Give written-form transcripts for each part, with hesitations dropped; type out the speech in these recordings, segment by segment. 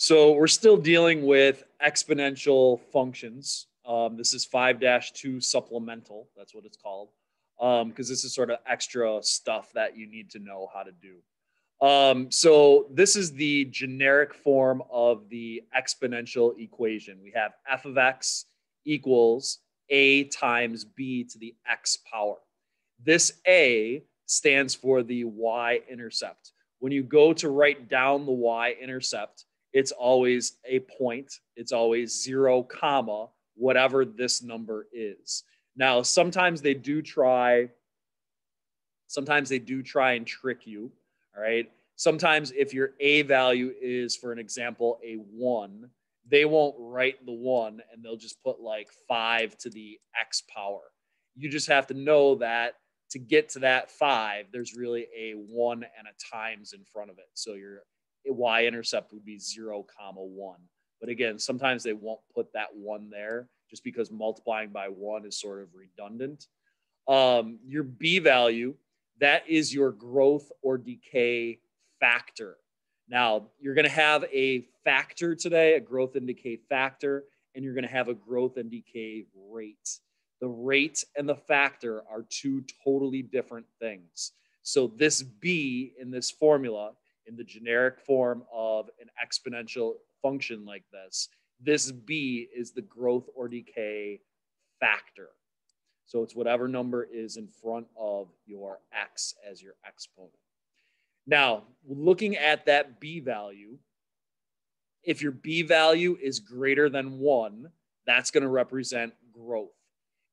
So we're still dealing with exponential functions. This is 5-2 supplemental. That's what it's called. Because this is sort of extra stuff that you need to know how to do. So this is the generic form of the exponential equation. We have f of x equals a times b to the x power. This a stands for the y-intercept. When you go to write down the y-intercept, it's always a point. It's always 0, comma, whatever this number is. Now, sometimes they do try and trick you, all right? Sometimes if your a value is, for an example, a 1, they won't write the 1 and they'll just put like 5 to the x power. You just have to know that to get to that 5, there's really a 1 and a times in front of it. So your y-intercept would be 0, comma 1. But again, sometimes they won't put that 1 there just because multiplying by 1 is sort of redundant. Your b value, that is your growth or decay factor. Now, you're going to have a factor today, a growth and decay factor, and you're going to have a growth and decay rate. The rate and the factor are two totally different things. So this b in this formula, in the generic form of an exponential function like this b is the growth or decay factor. So it's whatever number is in front of your x as your exponent. Now, looking at that b value, if your b value is greater than 1, that's going to represent growth.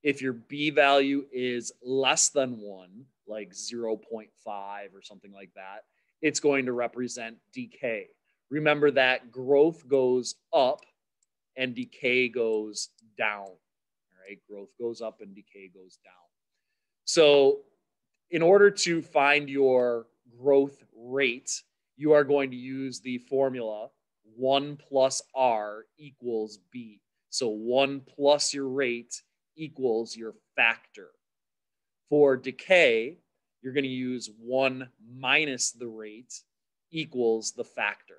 If your b value is less than 1, like 0.5 or something like that, it's going to represent decay. Remember that growth goes up and decay goes down. All right, growth goes up and decay goes down. So in order to find your growth rate, you are going to use the formula 1 plus r equals b. So 1 plus your rate equals your factor. For decay, you're going to use 1 minus the rate equals the factor.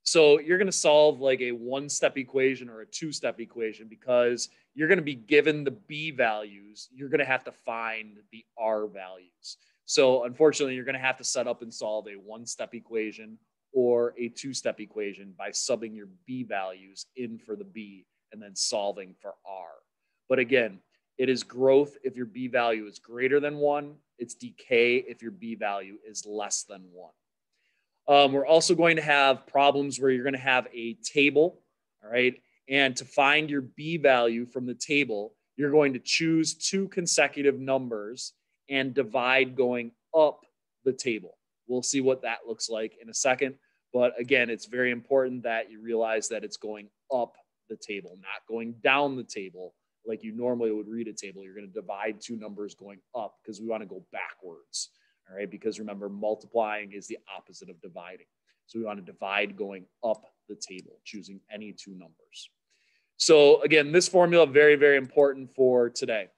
So you're going to solve like a one-step equation or a two-step equation because you're going to be given the b values. You're going to have to find the r values. So unfortunately, you're going to have to set up and solve a one-step equation or a two-step equation by subbing your b values in for the b and then solving for r. But again, it is growth if your b value is greater than 1. It's decay if your b value is less than 1. We're also going to have problems where you're going to have a table, all right? And to find your b value from the table, you're going to choose 2 consecutive numbers and divide going up the table. We'll see what that looks like in a second. But again, it's very important that you realize that it's going up the table, not going down the table like you normally would read a table. You're going to divide 2 numbers going up because we want to go backwards. All right, because remember, multiplying is the opposite of dividing. So we want to divide going up the table, choosing any 2 numbers. So again, this formula, very, very important for today.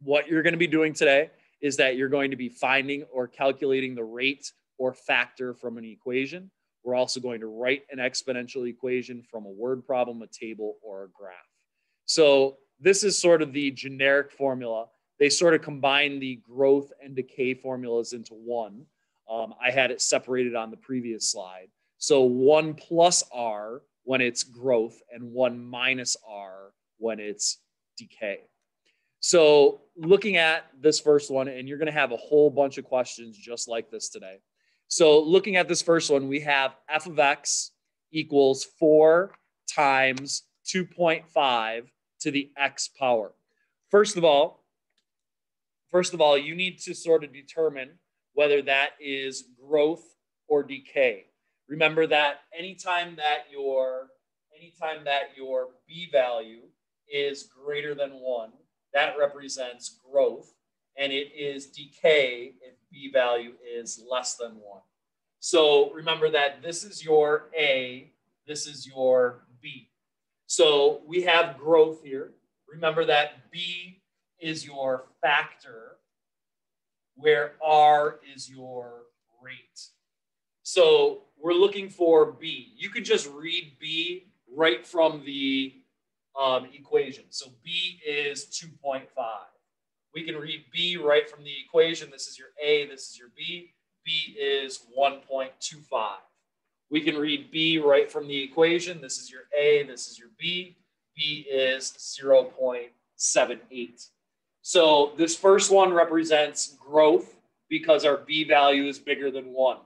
What you're going to be doing today is that you're going to be finding or calculating the rate or factor from an equation. We're also going to write an exponential equation from a word problem, a table, or a graph. So this is sort of the generic formula. They sort of combine the growth and decay formulas into one. I had it separated on the previous slide. So 1 plus r when it's growth and 1 minus r when it's decay. So looking at this first one, and you're going to have a whole bunch of questions just like this today. So looking at this first one, we have f of x equals 4 times 2.5 to the x power. First of all, you need to sort of determine whether that is growth or decay. Remember that anytime that your b value is greater than 1, that represents growth, and it is decay if b value is less than 1. So remember that this is your a, this is your b. So we have growth here. Remember that b is your factor, where r is your rate. So we're looking for B. You could just read B right from the equation. So B is 2.5. We can read B right from the equation. This is your A, this is your B. B is 1.25. We can read B right from the equation. This is your A, this is your B. B is 0.78. So this first one represents growth because our B value is bigger than 1.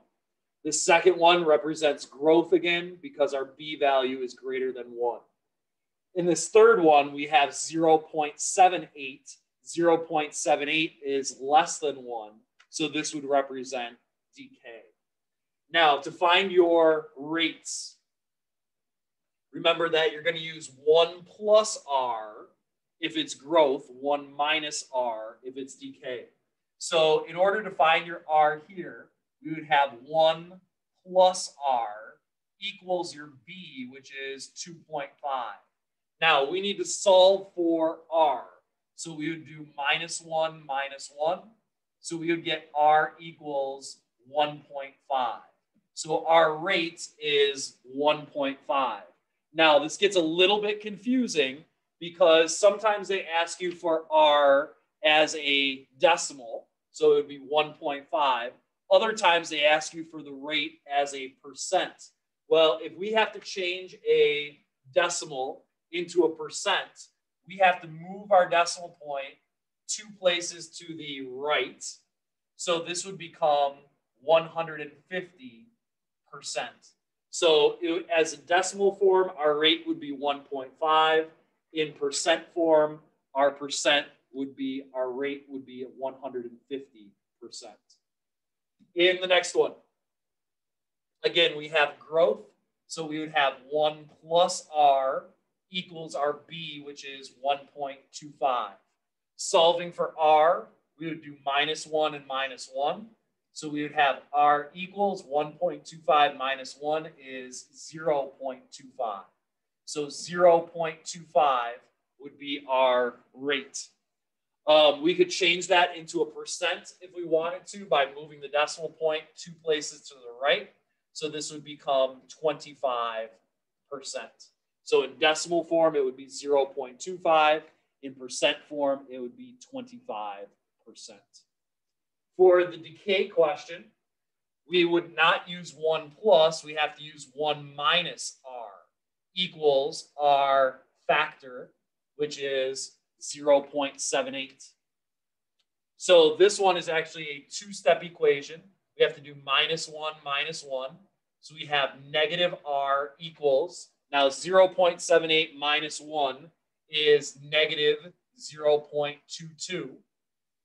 The second one represents growth again because our B value is greater than 1. In this third one, we have 0.78. 0.78 is less than 1, so this would represent decay. Now, to find your rates, remember that you're going to use 1 plus R if it's growth, 1 minus R if it's decay. So in order to find your R here, we would have 1 plus R equals your B, which is 2.5. Now, we need to solve for R. So we would do minus 1 minus 1. So we would get R equals 1.5. So our rate is 1.5. Now, this gets a little bit confusing because sometimes they ask you for R as a decimal. So it would be 1.5. Other times they ask you for the rate as a percent. Well, if we have to change a decimal into a percent, we have to move our decimal point 2 places to the right. So this would become 150%. So as a decimal form, our rate would be 1.5. In percent form, our rate would be at 150%. In the next one, again, we have growth. So we would have 1 plus R equals our B, which is 1.25. Solving for R, we would do minus 1 and minus 1. So we would have R equals 1.25 minus 1 is 0.25. So 0.25 would be our rate. We could change that into a percent if we wanted to by moving the decimal point 2 places to the right. So this would become 25%. So in decimal form, it would be 0.25. In percent form, it would be 25%. For the decay question, we would not use 1 plus. We have to use 1 minus R equals our factor, which is 0.78. So this one is actually a 2-step equation. We have to do minus 1 minus 1. So we have negative R equals, now 0.78 minus 1 is negative 0.22.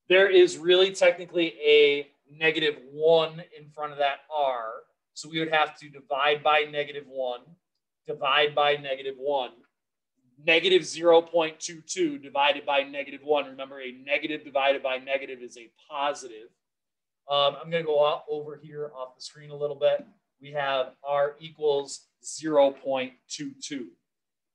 There is really technically a negative 1 in front of that R. So we would have to divide by negative 1, divide by negative 1. Negative 0.22 divided by negative 1. Remember, a negative divided by negative is a positive. I'm going to go over here off the screen a little bit. We have R equals 0.22.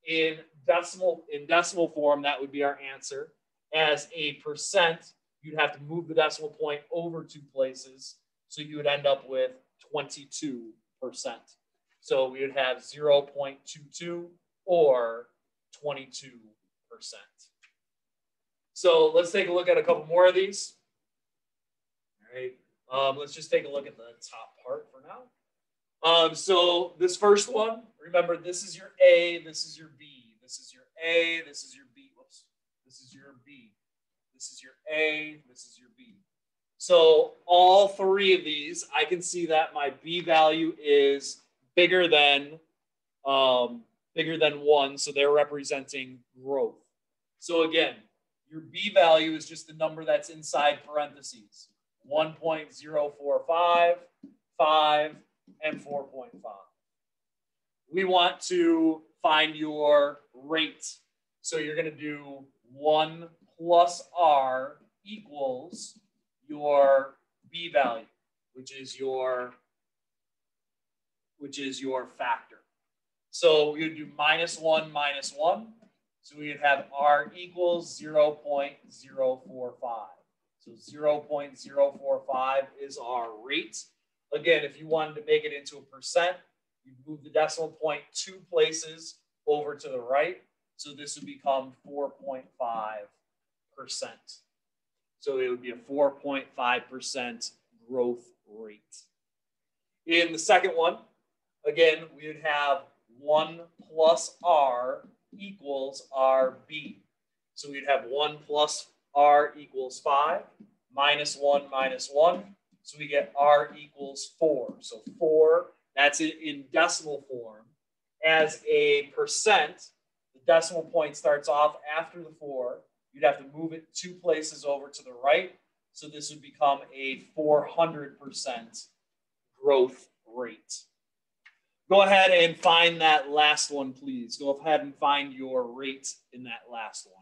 In decimal form, that would be our answer. As a percent, you'd have to move the decimal point over 2 places. So you would end up with 22%. So we would have 0.22 or 22%. So let's take a look at a couple more of these. All right. Let's just take a look at the top part for now. So this first one, remember, this is your A, this is your B, this is your A, this is your B. Whoops. This is your B. This is your A, this is your B. So all 3 of these, I can see that my B value is bigger than 1, so they're representing growth. So again, your B value is just the number that's inside parentheses. 1.045, 5, and 4.5. We want to find your rate. So you're going to do 1 plus R equals your B value, which is your factor. So we would do minus 1 minus 1. So we would have R equals 0.045. So 0.045 is our rate. Again, if you wanted to make it into a percent, you'd move the decimal point 2 places over to the right. So this would become 4.5%. So it would be a 4.5% growth rate. In the second one, again, we would have 1 plus R equals RB. So we'd have 1 plus R equals 5, minus 1 minus 1. So we get R equals 4. So 4, that's in decimal form. As a percent, the decimal point starts off after the 4. You'd have to move it 2 places over to the right. So this would become a 400% growth rate. Go ahead and find that last one, please. Go ahead and find your rate in that last one.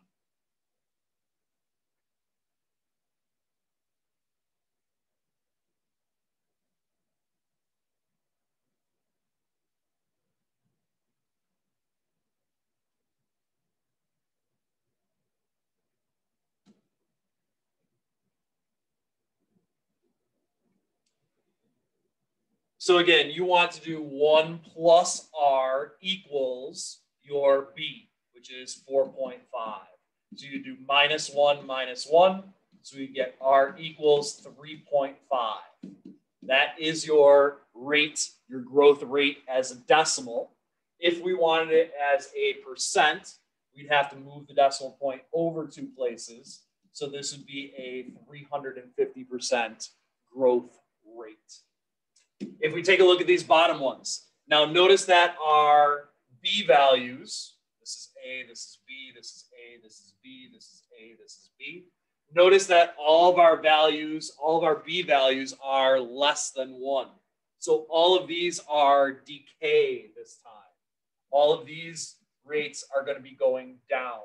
So again, you want to do 1 plus R equals your B, which is 4.5. So you do minus 1 minus 1. So you get R equals 3.5. That is your rate, your growth rate as a decimal. If we wanted it as a percent, we'd have to move the decimal point over 2 places. So this would be a 350% growth rate. If we take a look at these bottom ones, now notice that our B values, this is A, this is B, this is A, this is B, this is A, this is B. Notice that all of our values, all of our B values are less than 1. So all of these are decay this time. All of these rates are going to be going down.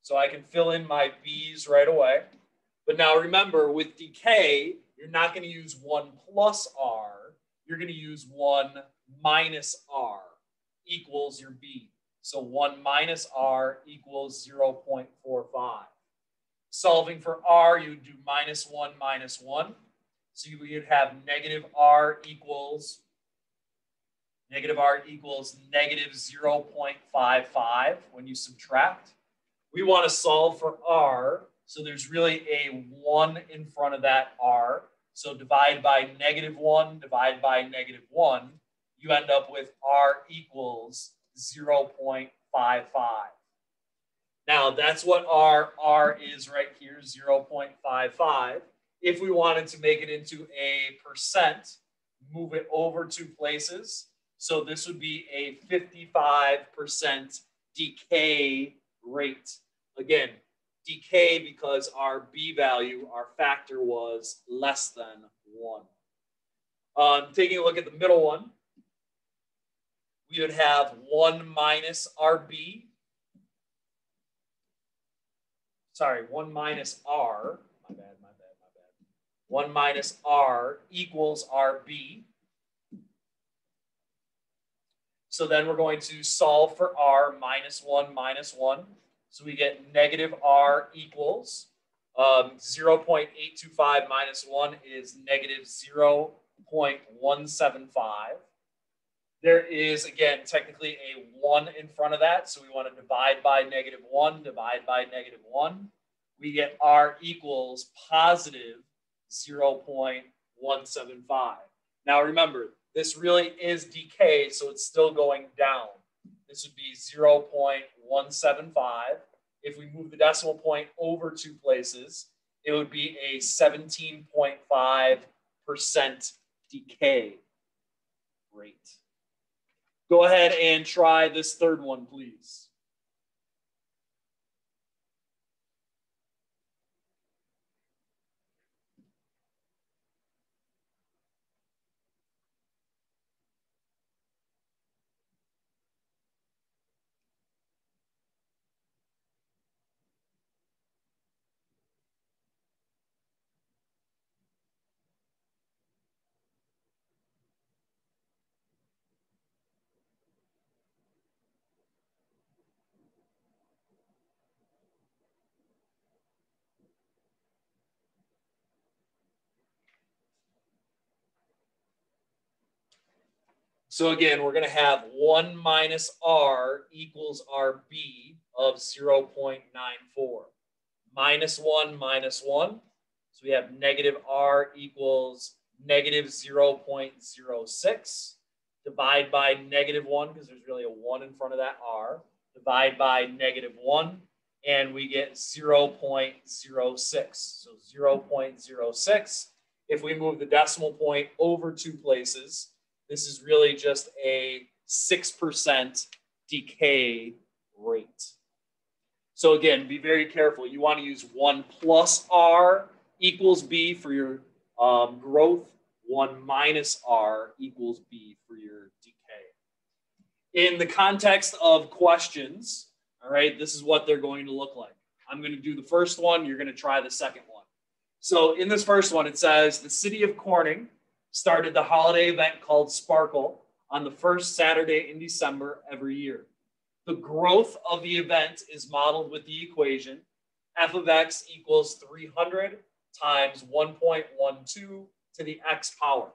So I can fill in my B's right away. But now remember, with decay, you're not going to use 1 plus R. You're going to use 1 minus R equals your B. So 1 minus R equals 0.45. Solving for R, you would do minus 1 minus 1. So you would have negative R equals negative 0.55 when you subtract. We want to solve for R. So there's really a 1 in front of that R. So divide by negative 1, divide by negative 1. You end up with R equals 0.55. Now that's what our R is right here, 0.55. If we wanted to make it into a percent, move it over 2 places. So this would be a 55% decay rate. Again, decay because our B value, our factor was less than 1. Taking a look at the middle one, we would have 1 minus RB. Sorry, 1 minus R. My bad. 1 minus R equals RB. So then we're going to solve for R minus 1 minus 1. So we get negative R equals 0.825 minus 1 is negative 0.175. There is, again, technically a 1 in front of that. So we want to divide by negative 1, divide by negative 1. We get R equals positive 0.175. Now remember, this really is decay, so it's still going down. This would be 0.175. If we move the decimal point over 2 places, it would be a 17.5% decay rate. Go ahead and try this third one, please. So again, we're going to have 1 minus r equals rb of 0.94. Minus 1 minus 1. So we have negative r equals negative 0.06. Divide by negative 1, because there's really a 1 in front of that r. Divide by negative 1, and we get 0.06. So 0.06. If we move the decimal point over 2 places, this is really just a 6% decay rate. So again, be very careful. You want to use 1 plus r equals b for your growth. 1 minus r equals b for your decay. In the context of questions, all right, this is what they're going to look like. I'm going to do the first one. You're going to try the second one. So in this first one, it says the city of Corning started the holiday event called Sparkle on the first Saturday in December every year. The growth of the event is modeled with the equation f of x equals 300 times 1.12 to the x power.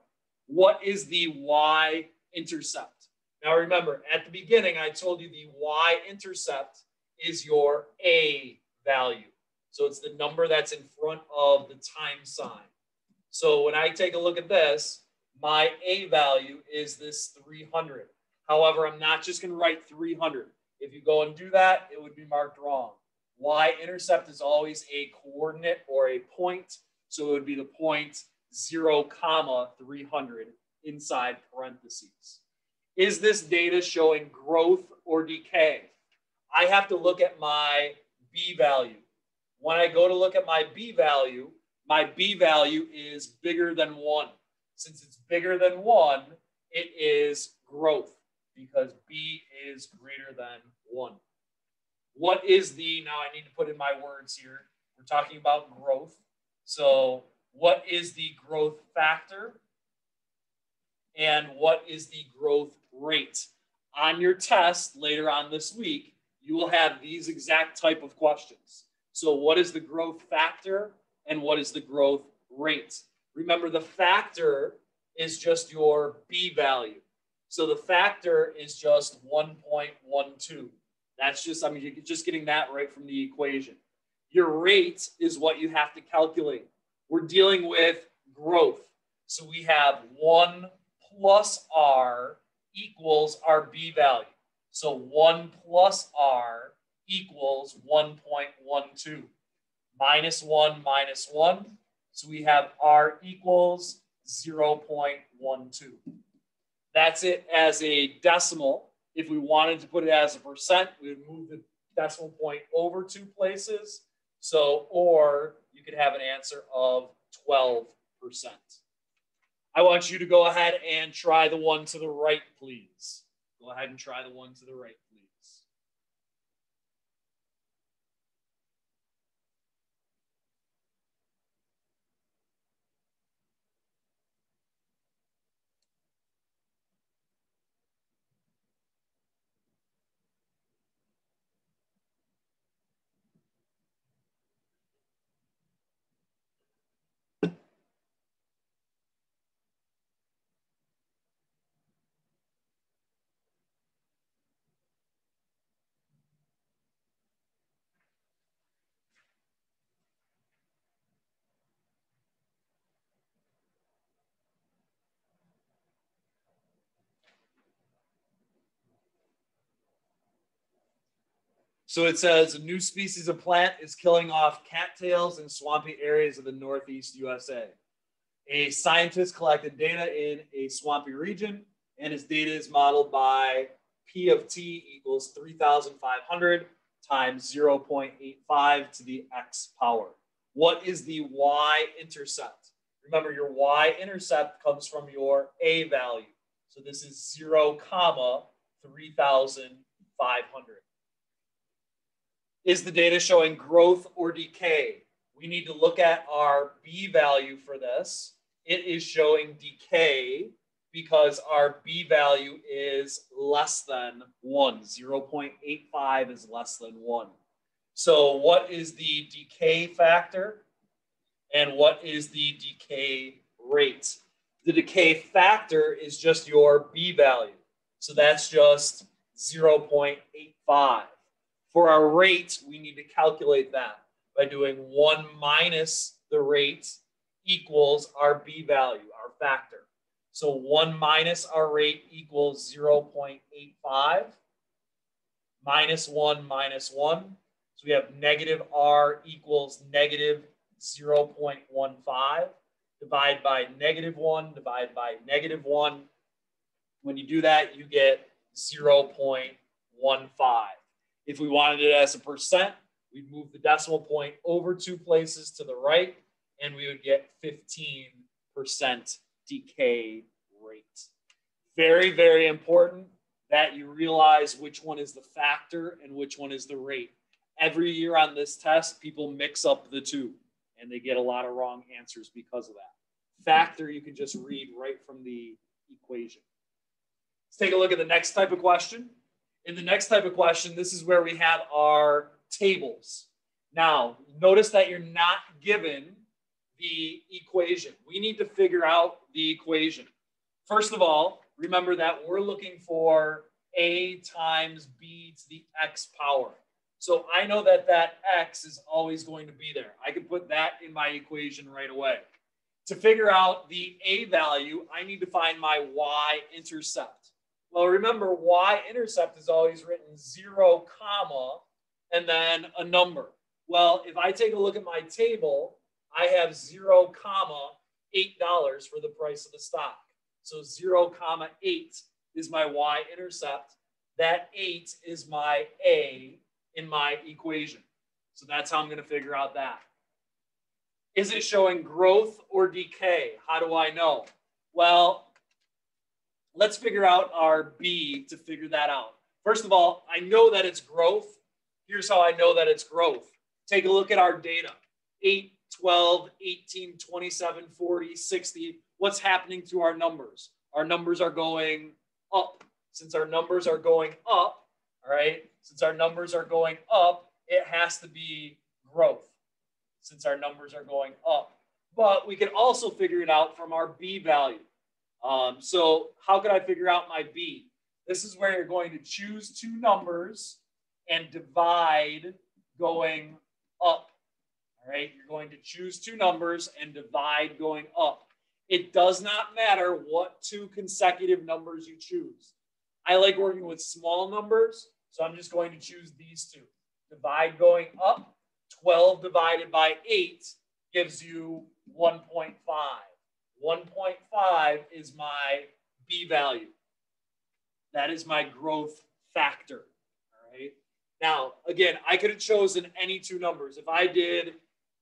What is the y intercept? Now remember, at the beginning, I told you the y intercept is your a value. So it's the number that's in front of the time sign. So when I take a look at this, my a value is this 300. However, I'm not just going to write 300. If you go and do that, it would be marked wrong. Y-intercept is always a coordinate or a point. So it would be the point 0, 300 inside parentheses. Is this data showing growth or decay? I have to look at my b value. When I go to look at my b value is bigger than 1. Since it's bigger than 1, it is growth because b is greater than 1. What is the, now I need to put in my words here. We're talking about growth. So what is the growth factor? And what is the growth rate? On your test later on this week, you will have these exact type of questions. So what is the growth factor and what is the growth rate? Remember, the factor is just your b value. So the factor is just 1.12. That's just, I mean, you're just getting that right from the equation. Your rate is what you have to calculate. We're dealing with growth. So we have 1 plus r equals our b value. So 1 plus r equals 1.12. Minus 1 minus 1. So we have r equals 0.12. That's it as a decimal. If we wanted to put it as a percent, we would move the decimal point over 2 places. So, or you could have an answer of 12%. I want you to go ahead and try the one to the right, please. Go ahead and try the one to the right, please. So it says a new species of plant is killing off cattails in swampy areas of the Northeast USA. A scientist collected data in a swampy region, and his data is modeled by P of t equals 3,500 times 0.85 to the x power. What is the y-intercept? Remember, your y-intercept comes from your a value. So this is 0, 3,500. Is the data showing growth or decay? We need to look at our b value for this. It is showing decay because our b value is less than 1. 0.85 is less than 1. So what is the decay factor? And what is the decay rate? The decay factor is just your B value. So that's just 0.85. For our rate, we need to calculate that by doing 1 minus the rate equals our B value, our factor. So 1 minus our rate equals 0.85 minus 1 minus 1. So we have negative R equals negative 0.15. Divide by negative 1, divide by negative 1. When you do that, you get 0.15. If we wanted it as a percent, we'd move the decimal point over 2 places to the right, and we would get 15% decay rate. Very, very important that you realize which one is the factor and which one is the rate. Every year on this test, people mix up the two, and they get a lot of wrong answers because of that. Factor, you can just read right from the equation. Let's take a look at the next type of question. In the next type of question, this is where we have our tables. Now, notice that you're not given the equation. We need to figure out the equation. First of all, remember that we're looking for a times b to the x power. So I know that that x is always going to be there. I can put that in my equation right away. To figure out the a value, I need to find my y intercept. Well, remember, y intercept is always written 0, comma, and then a number. Well, if I take a look at my table, I have 0, comma, $8 for the price of the stock. So 0, comma, 8 is my y intercept. That 8 is my a in my equation. So that's how I'm going to figure out that. Is it showing growth or decay? How do I know? Well, let's figure out our B to figure that out. First of all, I know that it's growth. Here's how I know that it's growth. Take a look at our data. 8, 12, 18, 27, 40, 60. What's happening to our numbers? Our numbers are going up. Since our numbers are going up, all right, since our numbers are going up, it has to be growth since our numbers are going up. But we can also figure it out from our B value. So how can I figure out my B? This is where you're going to choose two numbers and divide going up. All right, you're going to choose two numbers and divide going up. It does not matter what two consecutive numbers you choose. I like working with small numbers, so I'm just going to choose these two. Divide going up, 12 divided by 8 gives you 1.5. 1.5 is my B value. That is my growth factor. All right. Now, again, I could have chosen any two numbers. If I did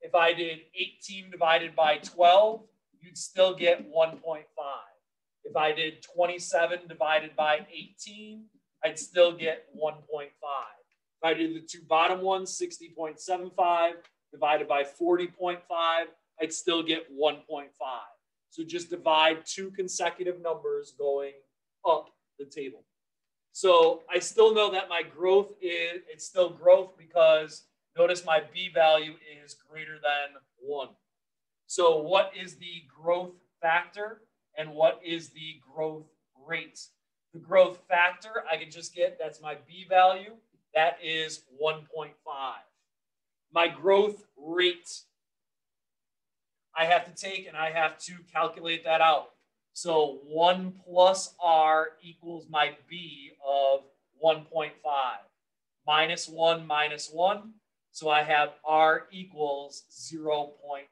18 divided by 12, you'd still get 1.5. If I did 27 divided by 18, I'd still get 1.5. If I did the two bottom ones, 60.75 divided by 40.5, I'd still get 1.5. So just divide two consecutive numbers going up the table. So I still know that my growth it's still growth because notice my B value is greater than 1. So what is the growth factor and what is the growth rate? The growth factor, I can just get, that's my B value. That is 1.5. My growth rate, I have to take and I have to calculate that out. So 1 plus R equals my B of 1.5. Minus 1 minus 1. So I have R equals 0.5.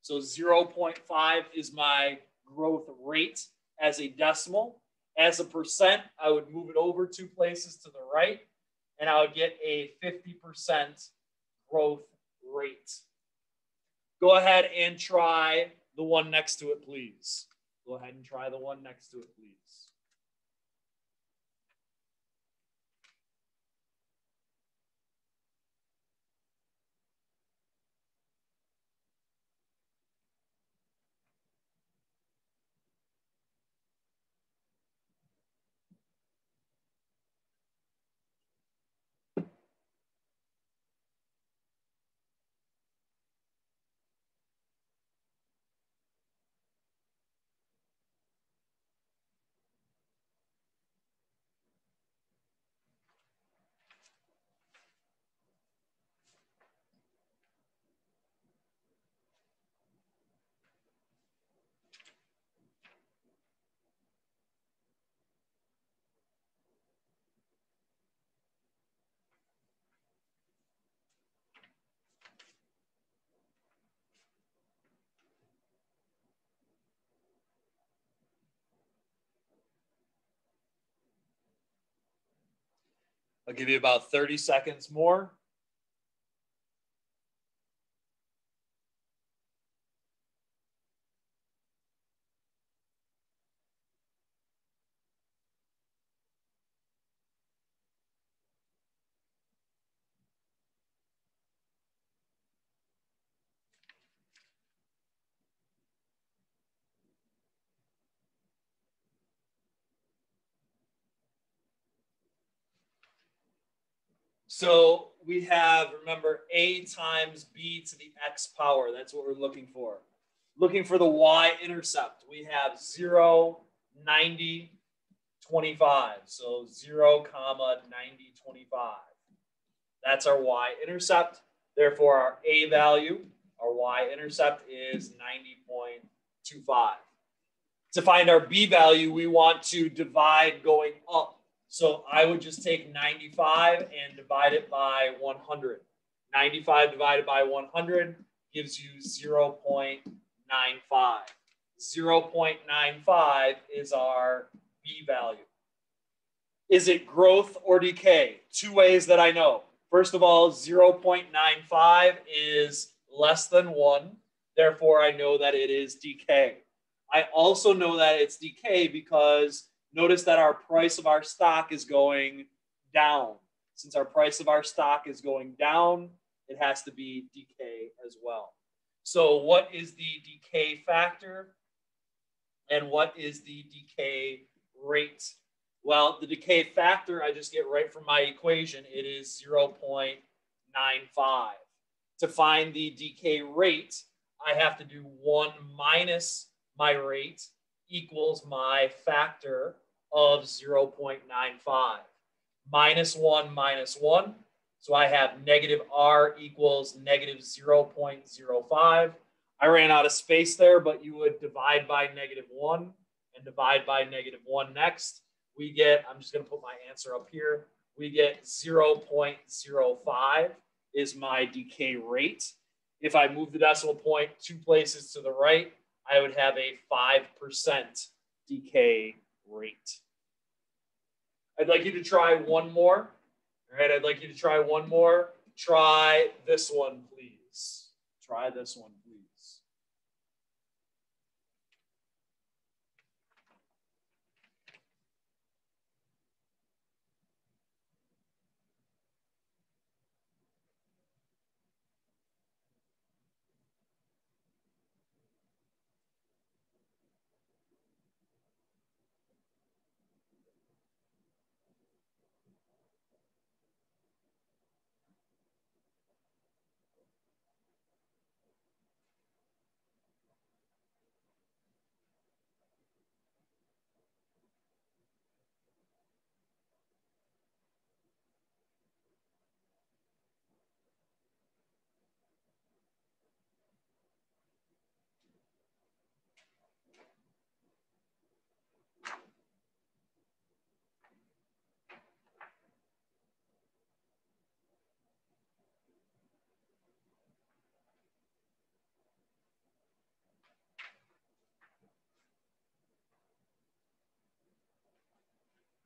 So 0.5 is my growth rate as a decimal. As a percent, I would move it over 2 places to the right, and I would get a 50% growth rate. Go ahead and try the one next to it, please. Go ahead and try the one next to it, please. I'll give you about 30 seconds more. So we have, remember, a times b to the x power. That's what we're looking for. Looking for the y-intercept. We have 0, 90, 25. So 0, 90, 25. That's our y-intercept. Therefore, our a value, our y-intercept is 90.25. To find our b value, we want to divide going up. So I would just take 95 and divide it by 100. 95 divided by 100 gives you 0.95. 0.95 is our b value. Is it growth or decay? Two ways that I know. First of all, 0.95 is less than 1. Therefore, I know that it is decay. I also know that it's decay because notice that our price of our stock is going down. Since our price of our stock is going down, it has to be decay as well. So what is the decay factor? And what is the decay rate? Well, the decay factor, I just get right from my equation. It is 0.95. To find the decay rate, I have to do 1 minus my rate equals my factor of 0.95. Minus 1 minus 1. So I have negative r equals negative 0.05. I ran out of space there, but you would divide by negative 1 and divide by negative 1 next. We get, I'm just going to put my answer up here. We get 0.05 is my decay rate. If I move the decimal point 2 places to the right, I would have a 5% decay rate. I'd like you to try one more. All right, I'd like you to try one more. Try this one, please. Try this one, please.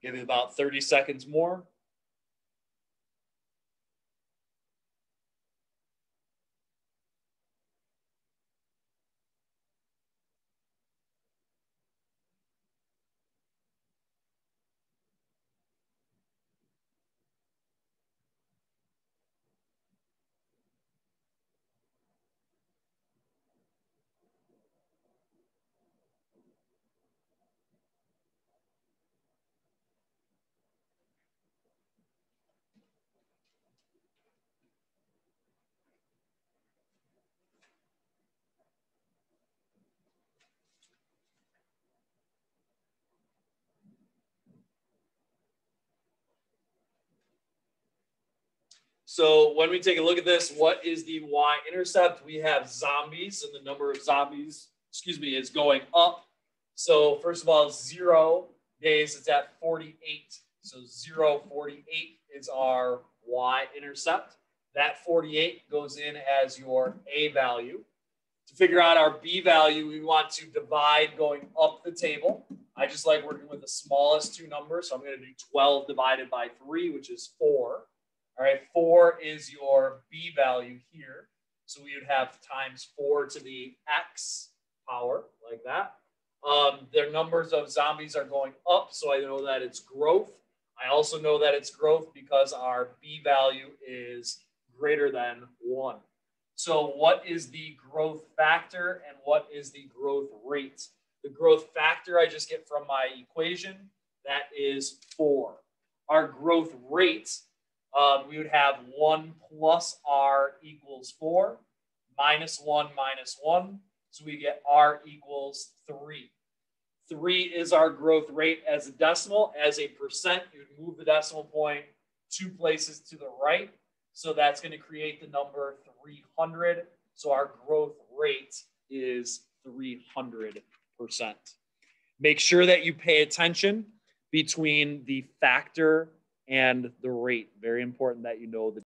Give it about 30 seconds more. So when we take a look at this, what is the y-intercept? We have zombies, and the number of zombies, is going up. So first of all, 0 days, it's at 48. So 0, 48 is our y-intercept. That 48 goes in as your a value. To figure out our B value, we want to divide going up the table. I just like working with the smallest two numbers. So I'm going to do 12 divided by 3, which is 4. All right, 4 is your B value here. So we would have times 4 to the X power, like that. Their numbers of zombies are going up, so I know that it's growth. I also know that it's growth because our B value is greater than 1. So what is the growth factor and what is the growth rate? The growth factor I just get from my equation, that is 4. Our growth rate, we would have 1 plus R equals 4, minus 1 minus 1. So we get R equals 3. 3 is our growth rate as a decimal. As a percent, you would move the decimal point 2 places to the right. So that's going to create the number 300. So our growth rate is 300%. Make sure that you pay attention between the factor and the rate. Very important that you know the